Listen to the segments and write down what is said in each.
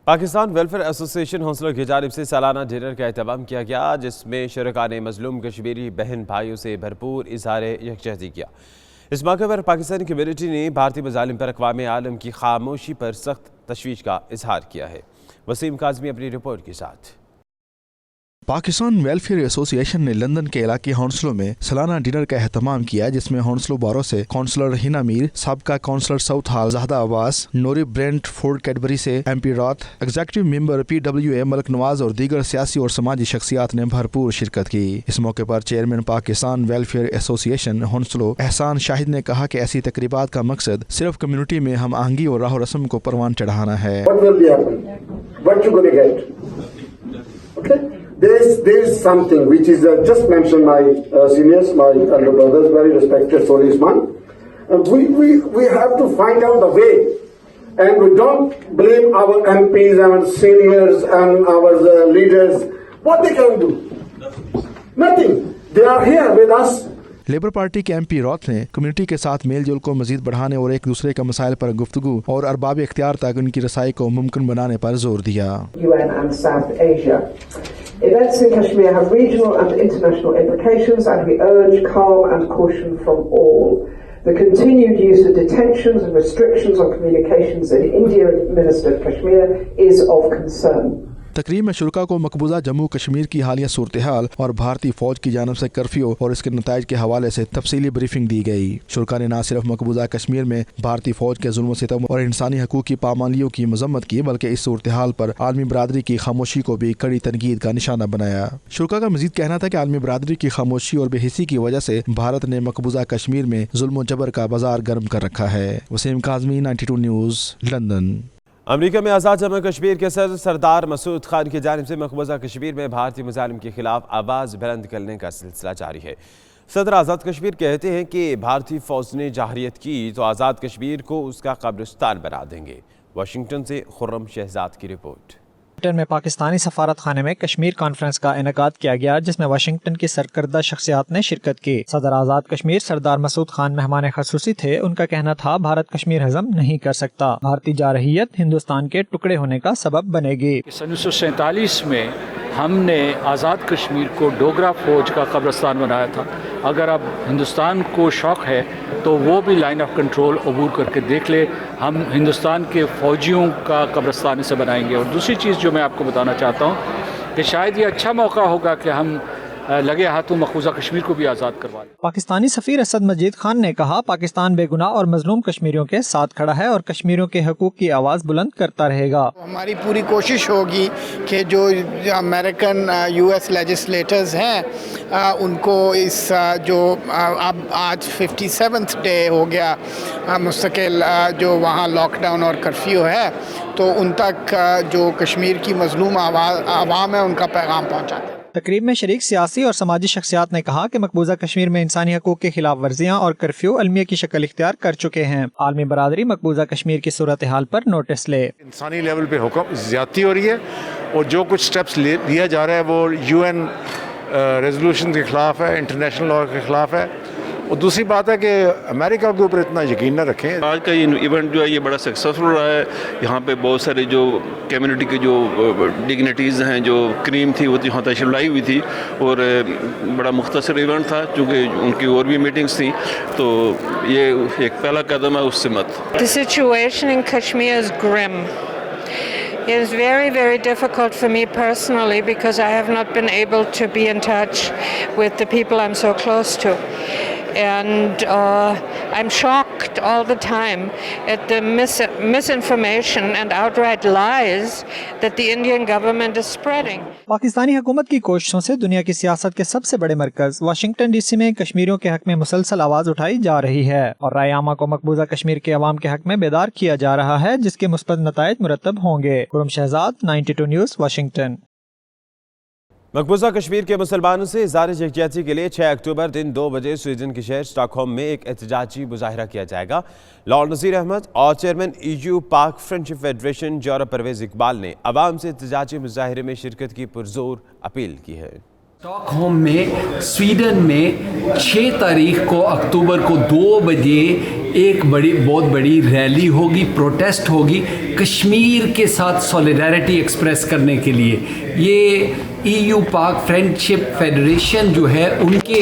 Pakistan welfare ایسوسی ایشن ہونسلوں کی جانب سے سالانہ ڈنر کا اہتمام کیا گیا، جس میں شرکاء نے مظلوم کشمیری بہن بھائیوں سے بھرپور اظہار یکجہتی کیا۔ اس موقع پر پاکستانی کمیونٹی نے بھارتی مظالم پر اقوام عالم کی خاموشی پر سخت تشویش کا اظہار کیا ہے۔ وسیم کاظمی اپنی رپورٹ کے ساتھ۔ پاکستان ویلفیئر ایسوسی ایشن نے لندن کے علاقائی ہونسلوں میں سالانہ ڈنر کا اہتمام کیا، جس میں ہونسلو بارو سے کونسلر ہینا میر، سابقہ کونسلر ساؤتھ ہال زاہدہ عباس، نوری برینٹ فورڈ کیڈبری سے ایم پی رات، ایگزیکٹو ممبر PWA ملک نواز اور دیگر سیاسی اور سماجی شخصیات نے بھرپور شرکت کی۔ اس موقع پر چیئرمین پاکستان ویلفیئر ایسوسی ایشن ہونسلو احسان شاہد نے کہا کہ ایسی تقریبات کا مقصد صرف کمیونٹی میں ہم آہنگی اور راہ و رسم کو پروان چڑھانا ہے۔ There's something which is just mentioned my seniors, my elder brothers, very respected Solisman. We have to find out the way, and we don't blame our MPs and seniors and our leaders. What they can do? Nothing. They are here with us. Labour party کے MP رات نے community کے ساتھ میل جول کو مزید بڑھانے اور ایک دوسرے کے مسائل پر گفتگو اور ارباب اختیار تک ان کی رسائی کو ممکن بنانے پر زور دیا۔ UN and South Asia. Events in Kashmir have regional and international implications, and we urge calm and caution from all. The continued use of detentions and restrictions on communications in India Minister of Kashmir is of concern. تقریب میں شرکاء کو مقبوضہ جموں کشمیر کی حالیہ صورتحال اور بھارتی فوج کی جانب سے کرفیو اور اس کے نتائج کے حوالے سے تفصیلی بریفنگ دی گئی۔ شرکاء نے نہ صرف مقبوضہ کشمیر میں بھارتی فوج کے ظلم و ستم اور انسانی حقوق کی پامالیوں کی مذمت کی، بلکہ اس صورتحال پر عالمی برادری کی خاموشی کو بھی کڑی تنقید کا نشانہ بنایا۔ شرکاء کا مزید کہنا تھا کہ عالمی برادری کی خاموشی اور بے حسی کی وجہ سے بھارت نے مقبوضہ کشمیر میں ظلم و جبر کا بازار گرم کر رکھا ہے۔ Waseem Kazmi 92 news, London. امریکہ میں آزاد جموں کشمیر کے صدر سردار مسعود خان کی جانب سے مقبوضہ کشمیر میں بھارتی مظالم کے خلاف آواز بلند کرنے کا سلسلہ جاری ہے۔ صدر آزاد کشمیر کہتے ہیں کہ بھارتی فوج نے جارحیت کی تو آزاد کشمیر کو اس کا قبرستان بنا دیں گے۔ واشنگٹن سے خرم شہزاد کی رپورٹ۔ واشنگٹن میں پاکستانی سفارت خانے میں کشمیر کانفرنس کا انعقاد کیا گیا، جس میں واشنگٹن کی سرکردہ شخصیات نے شرکت کی۔ صدر آزاد کشمیر سردار مسعود خان مہمان خصوصی تھے۔ ان کا کہنا تھا بھارت کشمیر ہضم نہیں کر سکتا، بھارتی جارحیت ہندوستان کے ٹکڑے ہونے کا سبب بنے گی۔ 1947 میں ہم نے آزاد کشمیر کو ڈوگرا فوج کا قبرستان بنایا تھا۔ اگر اب ہندوستان کو شوق ہے تو وہ بھی لائن آف کنٹرول عبور کر کے دیکھ لے، ہم ہندوستان کے فوجیوں کا قبرستان اسے بنائیں گے۔ اور دوسری چیز جو میں آپ کو بتانا چاہتا ہوں کہ شاید یہ اچھا موقع ہوگا کہ ہم لگے ہاتھوں مقبوضہ کشمیر کو بھی آزاد کروا لیں۔ پاکستانی سفیر اسد مجید خان نے کہا پاکستان بے گناہ اور مظلوم کشمیریوں کے ساتھ کھڑا ہے اور کشمیریوں کے حقوق کی آواز بلند کرتا رہے گا۔ ہماری پوری کوشش ہوگی کہ جو امریکن US لیجسلیٹرز ہیں ان کو اس جو اب آج 57th ڈے ہو گیا مستقل جو وہاں لاک ڈاؤن اور کرفیو ہے، تو ان تک جو کشمیر کی مظلوم عوام ہے ان کا پیغام پہنچاتے ہیں۔ تقریب میں شریک سیاسی اور سماجی شخصیات نے کہا کہ مقبوضہ کشمیر میں انسانی حقوق کی خلاف ورزیاں اور کرفیو المیہ کی شکل اختیار کر چکے ہیں۔ عالمی برادری مقبوضہ کشمیر کی صورتحال پر نوٹس لے۔ انسانی لیول پہ حکم زیادتی ہو رہی ہے اور جو کچھ سٹیپس لیا جا رہا ہے وہ UN ریزولوشن کے خلاف ہے، انٹرنیشنل لاء کے خلاف ہے۔ اور دوسری بات ہے کہ امریکہ کے اوپر اتنا یقین نہ رکھیں۔ آج کا یہ ایونٹ جو ہے یہ بڑا سکسیسفل رہا ہے۔ یہاں پہ بہت سارے جو کمیونٹی کے جو ڈگنیٹیز ہیں، جو کریم تھی، وہ یہاں تشریف لائی ہوئی تھی اور بڑا مختصر ایونٹ تھا، چونکہ ان کی اور بھی میٹنگز تھیں، تو یہ ایک پہلا قدم ہے اس سمت۔ The situation in Kashmir is grim. It is very, very difficult for me personally because I have not been able to be in touch with the people I'm so close to. And I'm shocked all the time at the misinformation and outright lies that the Indian government is spreading. Pakistani حکومت کی کوششوں سے دنیا کی سیاست کے سب سے بڑے مرکز واشنگٹن DC میں کشمیریوں کے حق میں مسلسل آواز اٹھائی جا رہی ہے اور رائے عامہ کو مقبوضہ کشمیر کے عوام کے حق میں بیدار کیا جا رہا ہے، جس کے مثبت نتائج مرتب ہوں گے۔ خرم شہزاد 92 نیوز، واشنگٹن۔ مقبوضہ کشمیر کے مسلمانوں سے اظہار یکجہتی کے لیے 6 اکتوبر دن 2 بجے سویڈن کے شہر اسٹاک ہوم میں ایک احتجاجی مظاہرہ کیا جائے گا۔ لارڈ نذیر احمد اور chairman EU Pak friendship federation یورپ پرویز اقبال نے عوام سے احتجاجی مظاہرے میں شرکت کی پرزور اپیل کی ہے۔ اسٹاک ہوم میں سویڈن میں 6 تاریخ کو اکتوبر کو 2 بجے ایک بہت بڑی ریلی ہوگی, پروٹیسٹ ہوگی کشمیر کے ساتھ سولیڈیرٹی ایکسپریس کرنے کے لیے. یہ EU پاک فرینڈشپ فیڈریشن جو ہے ان کے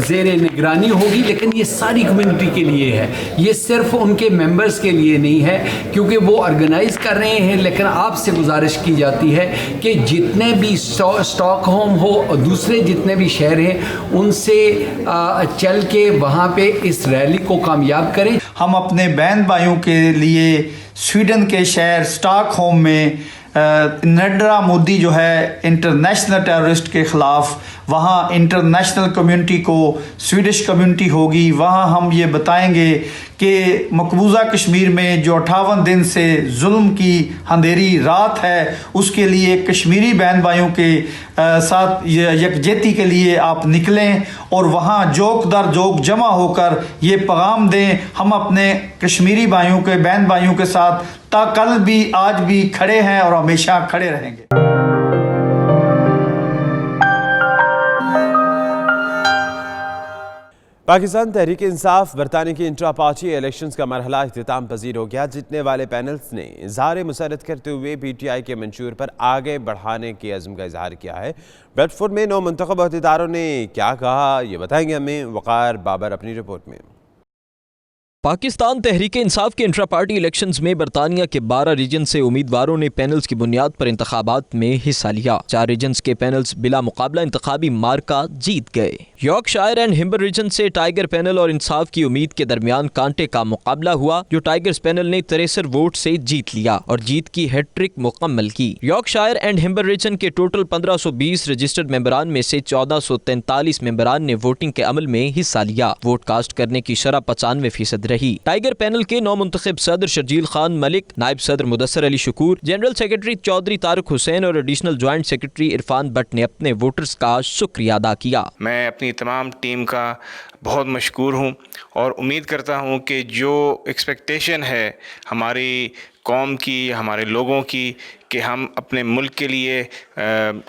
زیر نگرانی ہوگی, لیکن یہ ساری کمیونٹی کے لیے ہے, یہ صرف ان کے ممبرز کے لیے نہیں ہے کیونکہ وہ آرگنائز کر رہے ہیں. لیکن آپ سے گزارش کی جاتی ہے کہ جتنے بھی اسٹاک ہوم ہو اور دوسرے جتنے بھی شہر ہیں ان سے چل کے وہاں پہ اس ریلی کو کامیاب کریں. ہم اپنے بہن بھائیوں کے لیے سویڈن کے شہر اسٹاک ہوم میں نریندر مودی جو ہے انٹرنیشنل ٹیررسٹ کے خلاف, وہاں انٹرنیشنل کمیونٹی کو سویڈش کمیونٹی ہوگی, وہاں ہم یہ بتائیں گے کہ مقبوضہ کشمیر میں جو 58 دن سے ظلم کی اندھیری رات ہے اس کے لیے کشمیری بہن بھائیوں کے ساتھ یکجہتی کے لیے آپ نکلیں اور وہاں جوک در جوک جمع ہو کر یہ پیغام دیں. ہم اپنے کشمیری بھائیوں کے بہن بھائیوں کے ساتھ تا کل بھی آج بھی کھڑے ہیں اور ہمیشہ کھڑے رہیں گے. پاکستان تحریک انصاف برطانیہ کی انٹرا پارٹی الیکشنز کا مرحلہ اختتام پذیر ہو گیا. جیتنے والے پینلز نے اظہار مسرت کرتے ہوئے PTI کے منشور پر آگے بڑھانے کے عزم کا اظہار کیا ہے. بیڈ فورڈ میں 9 منتخب عہدیداروں نے کیا کہا, یہ بتائیں گے ہمیں وقار بابر اپنی رپورٹ میں. پاکستان تحریک انصاف کے انٹرا پارٹی الیکشنز میں برطانیہ کے 12 ریجن سے امیدواروں نے پینلز کی بنیاد پر انتخابات میں حصہ لیا. 4 ریجنز کے پینلز بلا مقابلہ انتخابی مارکا جیت گئے. York shire and Humber region سے ٹائیگر پینل اور انصاف کی امید کے درمیان کانٹے کا مقابلہ ہوا, جو ٹائیگرز پینل نے 63 ووٹ سے جیت لیا اور جیت کی ہیٹ ٹرک مکمل کی. York shire and Humber region کے ٹوٹل 1520 رجسٹرڈ ممبران میں سے 1443 ممبران نے ووٹنگ کے عمل میں حصہ لیا. ووٹ کاسٹ کرنے کی شرح 95% رہی. ٹائیگر پینل کے 9 منتخب صدر شرجیل خان ملک, نائب صدر مدثر علی شکور, جنرل سیکرٹری چودھری طارق حسین اور additional joint secretary Irfan but نے اپنے ووٹرز کا شکریہ ادا کیا. میں اپنی تمام ٹیم کا بہت مشکور ہوں اور امید کرتا ہوں کہ جو ایکسپیکٹیشن ہے ہماری قوم کی, ہمارے لوگوں کی, کہ ہم اپنے ملک کے لیے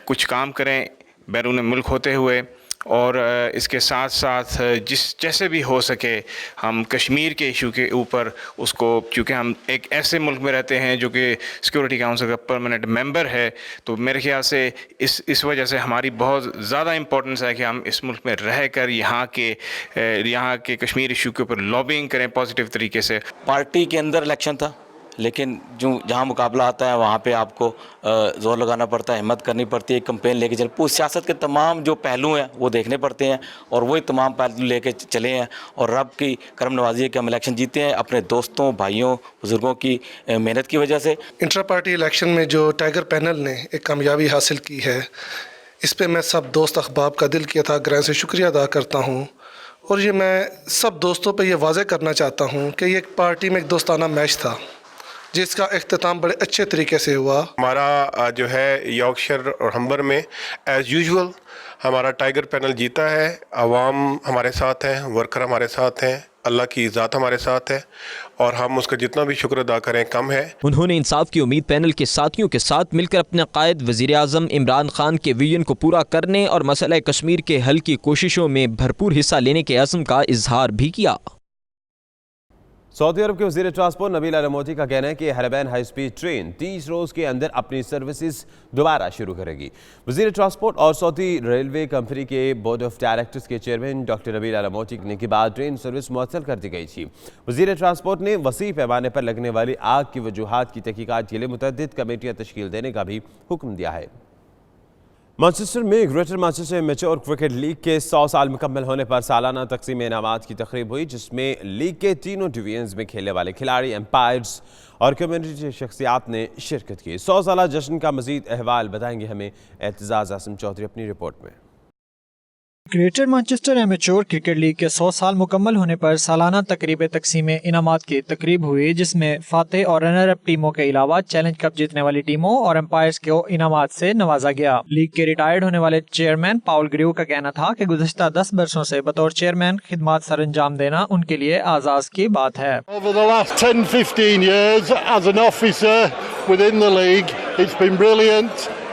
کچھ کام کریں بیرون ملک ہوتے ہوئے, اور اس کے ساتھ ساتھ جیسے بھی ہو سکے ہم کشمیر کے ایشو کے اوپر اس کو, چونکہ ہم ایک ایسے ملک میں رہتے ہیں جو کہ سیکورٹی کاؤنسل کا پرماننٹ ممبر ہے, تو میرے خیال سے اس وجہ سے ہماری بہت زیادہ امپورٹنس ہے کہ ہم اس ملک میں رہ کر یہاں کے کشمیر ایشو کے اوپر لابنگ کریں پازیٹیو طریقے سے. پارٹی کے اندر الیکشن تھا, لیکن جہاں مقابلہ آتا ہے وہاں پہ آپ کو زور لگانا پڑتا ہے, ہمت کرنی پڑتی ہے, کمپین لے کے چل سیاست کے تمام جو پہلو ہیں وہ دیکھنے پڑتے ہیں اور وہی تمام پہلو لے کے چلے ہیں, اور رب کی کرم نوازی ہے کہ ہم الیکشن جیتے ہیں اپنے دوستوں, بھائیوں, بزرگوں کی محنت کی وجہ سے. انٹرا پارٹی الیکشن میں جو ٹائیگر پینل نے ایک کامیابی حاصل کی ہے, اس پہ میں سب دوست احباب کا دل کیا تھا گرہ سے شکریہ ادا کرتا ہوں. اور یہ میں سب دوستوں پہ یہ واضح کرنا چاہتا ہوں کہ یہ ایک پارٹی میں ایک دوستانہ میچ تھا جس کا اختتام بڑے اچھے طریقے سے ہوا. ہمارا جو ہے یارکشائر اور ہمبر میں ایز یوزول ہمارا ٹائیگر پینل جیتا ہے. عوام ہمارے ساتھ ہیں, ورکر ہمارے ساتھ ہیں, اللہ کی ذات ہمارے ساتھ ہے, اور ہم اس کا جتنا بھی شکر ادا کریں کم ہے. انہوں نے انصاف کی امید پینل کے ساتھیوں کے ساتھ مل کر اپنے قائد وزیر اعظم عمران خان کے ویژن کو پورا کرنے اور مسئلہ کشمیر کے حل کی کوششوں میں بھرپور حصہ لینے کے عزم کا اظہار بھی کیا. سعودی عرب کے وزیر ٹرانسپورٹ نبیل علموتی کا کہنا ہے کہ حرمین ہائی سپیڈ ٹرین 30 روز کے اندر اپنی سروسز دوبارہ شروع کرے گی. وزیر ٹرانسپورٹ اور سعودی ریلوے کمپنی کے بورڈ آف ڈائریکٹرز کے چیئرمین ڈاکٹر نبیل علموتی نے کے بعد ٹرین سروس معطل کر دی گئی تھی. وزیر ٹرانسپورٹ نے وسیع پیمانے پر لگنے والی آگ کی وجوہات کی تحقیقات کے لیے متعدد کمیٹیاں تشکیل دینے کا بھی حکم دیا ہے. مانچسٹر میں greater Manchester mature cricket league کے 100 سال مکمل ہونے پر سالانہ تقسیم انعامات کی تقریب ہوئی, جس میں لیگ کے تینوں ڈویژنز میں کھیلنے والے کھلاڑی, امپائرز اور کمیونٹی شخصیات نے شرکت کی. 100 سالہ جشن کا مزید احوال بتائیں گے ہمیں اعتزاز عاصم چودھری اپنی رپورٹ میں. Greater Manchester amateur cricket league کے 100 سال مکمل ہونے پر سالانہ تقریب تقسیم انعامات کی تقریب ہوئی, جس میں فاتح اور رنر اپ ٹیموں کے علاوہ چیلنج کپ جیتنے والی ٹیموں اور امپائرز کو انعامات سے نوازا گیا. لیگ کے ریٹائرڈ ہونے والے چیئرمین پاول گریو کا کہنا تھا کہ گزشتہ 10 برسوں سے بطور چیئرمین خدمات سر انجام دینا ان کے لیے اعزاز کی بات ہے. Over the last 10-15 years as an officer within the league, it's been brilliant.